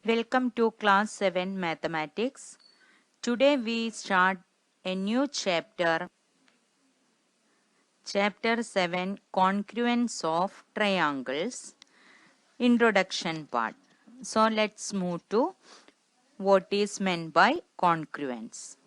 Welcome to class 7 mathematics. Today we start a new chapter, chapter 7 congruence of triangles, introduction part. So let's move to what is meant by congruence.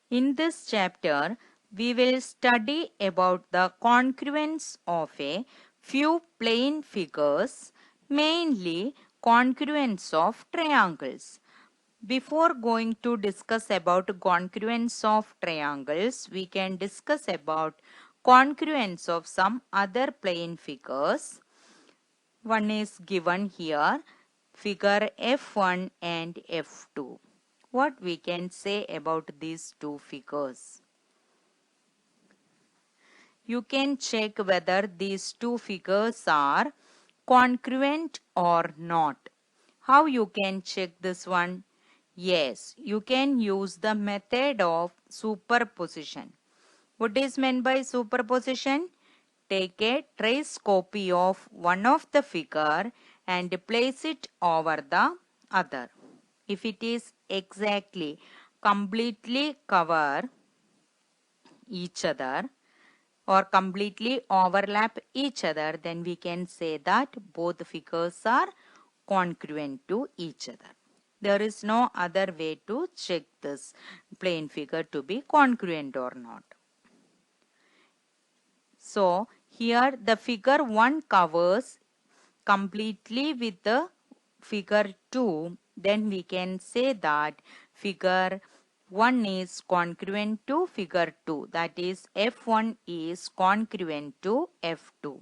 In this chapter, we will study about the congruence of a few plane figures, mainly congruence of triangles. Before going to discuss about congruence of triangles, we can discuss about congruence of some other plane figures. One is given here, figure F1 and F2. What we can say about these two figures? You can check whether these two figures are congruent or not. How you can check this one? Yes, you can use the method of superposition. What is meant by superposition? Take a trace copy of one of the figure and place it over the other. If it is exactly completely cover each other or completely overlap each other, then we can say that both figures are congruent to each other. There is no other way to check this plane figure to be congruent or not. So here the figure 1 covers completely with the figure 2, then we can say that figure 1 is congruent to figure 2, that is F1 is congruent to F2.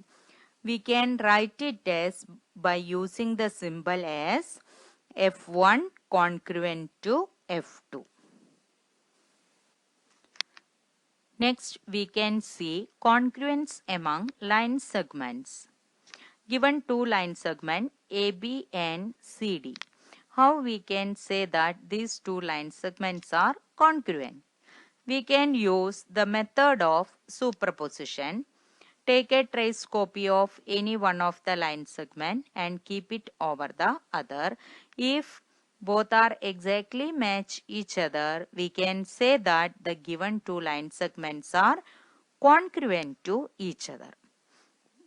We can write it as by using the symbol as F1 congruent to F2. Next, we can see congruence among line segments. Given two line segments AB and CD. How we can say that these two line segments are congruent? We can use the method of superposition. Take a trace copy of any one of the line segment and keep it over the other. If both are exactly match each other, we can say that the given two line segments are congruent to each other.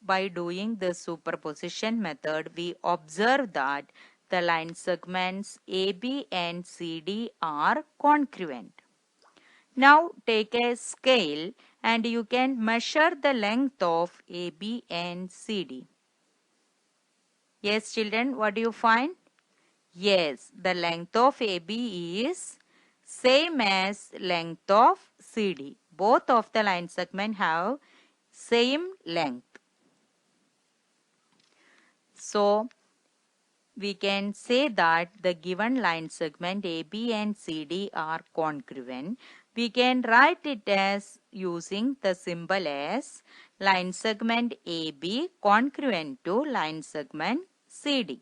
By doing the superposition method, we observe that the line segments AB and CD are congruent. Now take a scale and you can measure the length of AB and CD. Yes, children, what do you find? Yes, the length of AB is same as length of CD. Both of the line segment have same length. So, we can say that the given line segment AB and CD are congruent. We can write it as using the symbol as line segment AB congruent to line segment CD.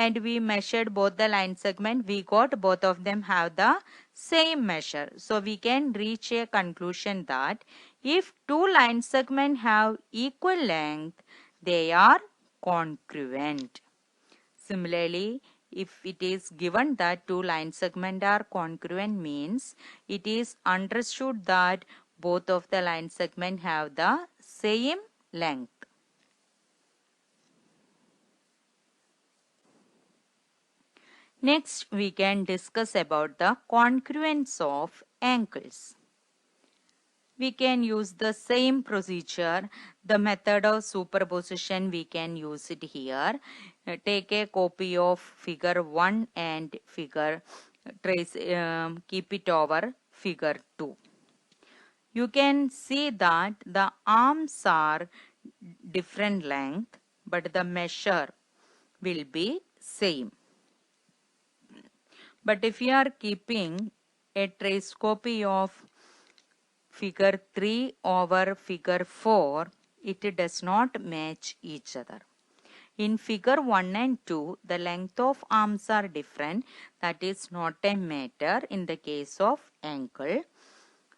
and we measured both the line segment, we got both of them have the same measure. So we can reach a conclusion that if two line segments have equal length, they are congruent. Similarly, if it is given that two line segments are congruent, means it is understood that both of the line segments have the same length. Next, we can discuss about the congruence of angles. We can use the same procedure, the method of superposition, we can use it here. Take a copy of figure 1 and figure, keep it over figure 2. You can see that the arms are different length, but the measure will be same. But if you are keeping a trace copy of figure 3 over figure 4, it does not match each other. In figure 1 and 2, the length of arms are different. That is not a matter in the case of angle.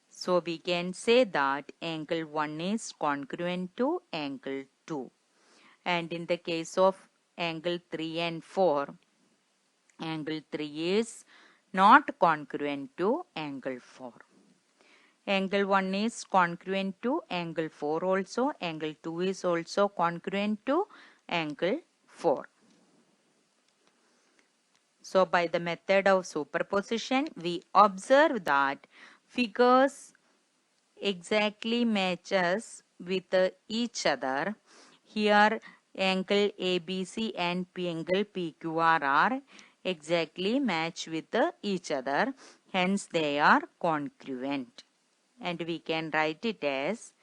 So we can say that angle 1 is congruent to angle 2. And in the case of angle 3 and 4, angle 3 is not congruent to angle 4. Angle 1 is congruent to angle 4 also. Angle 2 is also congruent to angle 4. So by the method of superposition, we observe that figures exactly matches with each other. Here angle ABC and angle PQR are exactly match with each other. Hence they are congruent. And we can write it as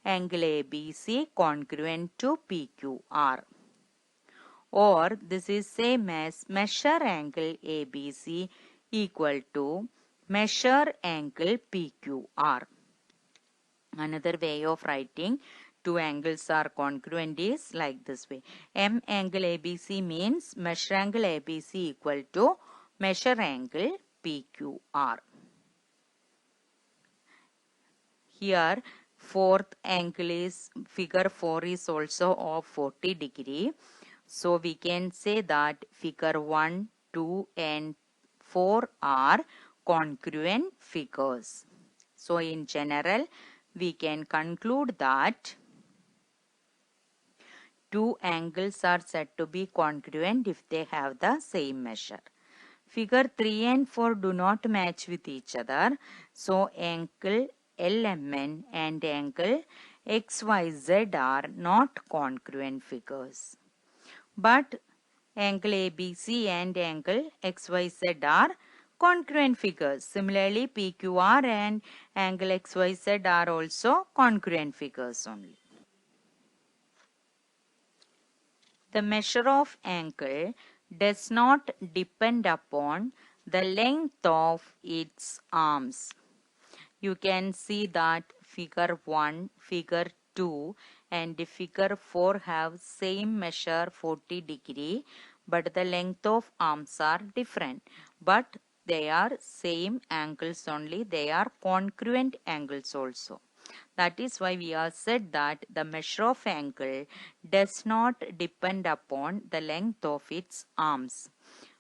angle ABC congruent to PQR. Or this is same as measure angle ABC equal to measure angle PQR. Another way of writing two angles are congruent is like this way. M angle ABC means measure angle ABC equal to measure angle PQR. Here fourth angle is figure 4 is also of 40 degree. So we can say that figure 1, 2 and 4 are congruent figures. So in general, we can conclude that two angles are said to be congruent if they have the same measure. Figure 3 and 4 do not match with each other. So angle LMN and angle XYZ are not congruent figures. But angle ABC and angle XYZ are congruent figures. Similarly, PQR and angle XYZ are also congruent figures only. The measure of angle does not depend upon the length of its arms. You can see that figure 1, figure 2 and figure 4 have same measure 40 degree, but the length of arms are different. But they are same angles only, they are congruent angles also. That is why we have said that the measure of angle does not depend upon the length of its arms.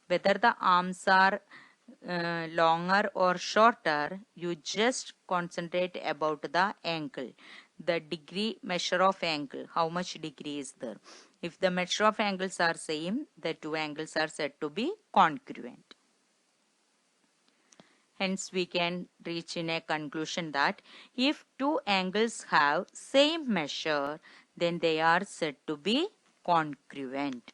Whether the arms are longer or shorter, you just concentrate about the angle, the degree measure of angle, how much degree is there. If the measure of angles are same, the two angles are said to be congruent. Hence we can reach in a conclusion that if two angles have same measure, then they are said to be congruent.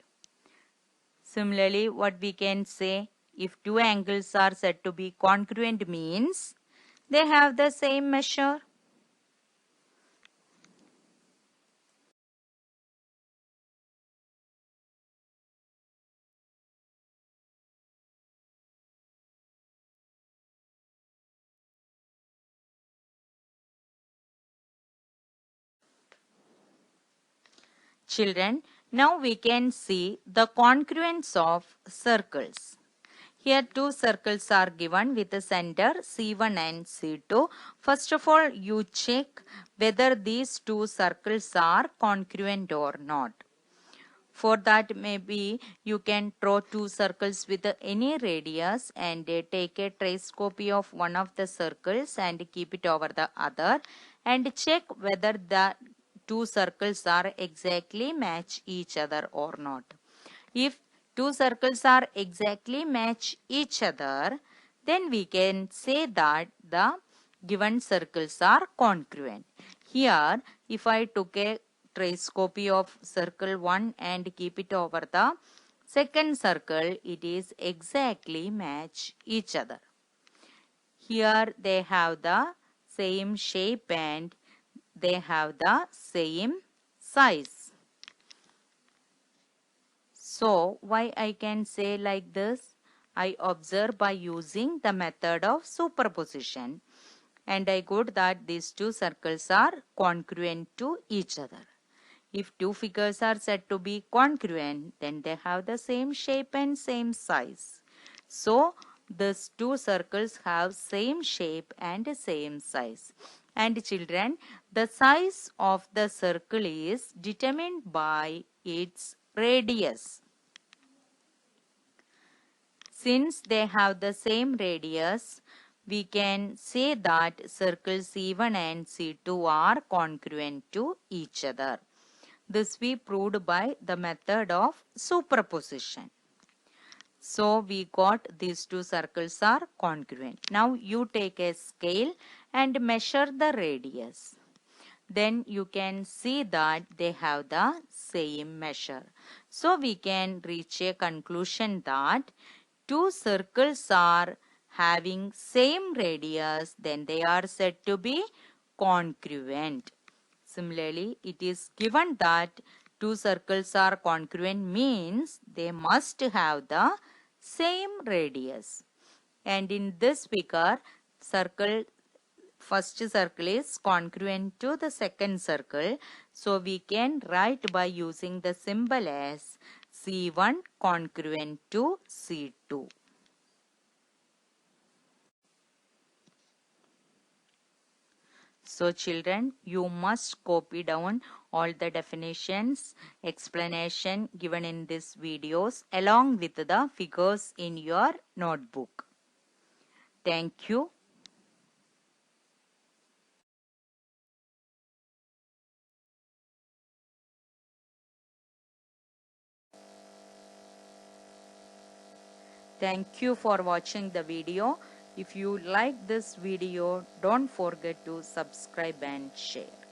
Similarly, what we can say, if two angles are said to be congruent means they have the same measure. Children, Now we can see the congruence of circles. Here two circles are given with the center C1 and C2. First of all, you check whether these two circles are congruent or not. For that, maybe you can draw two circles with any radius and take a trace copy of one of the circles and keep it over the other and check whether the two circles are exactly match each other or not. If two circles are exactly match each other, then we can say that the given circles are congruent. Here, if I took a trace copy of circle 1 and keep it over the second circle, it is exactly match each other. Here they have the same shape and they have the same size. So, why I can say like this? I observe by using the method of superposition and I got that these two circles are congruent to each other. If two figures are said to be congruent, then they have the same shape and same size. So, these two circles have same shape and same size. And children, the size of the circle is determined by its radius. Since they have the same radius, we can say that circles C1 and C2 are congruent to each other. This we proved by the method of superposition. So we got these two circles are congruent. Now you take a scale and measure the radius. Then you can see that they have the same measure. So we can reach a conclusion that two circles are having same radius, then they are said to be congruent. Similarly, it is given that two circles are congruent means they must have the same radius. And in this figure, first circle is congruent to the second circle. So we can write by using the symbol as C1 congruent to C2. So children, you must copy down all the definitions, explanation given in these videos along with the figures in your notebook. Thank you. Thank you for watching the video. If you like this video, don't forget to subscribe and share.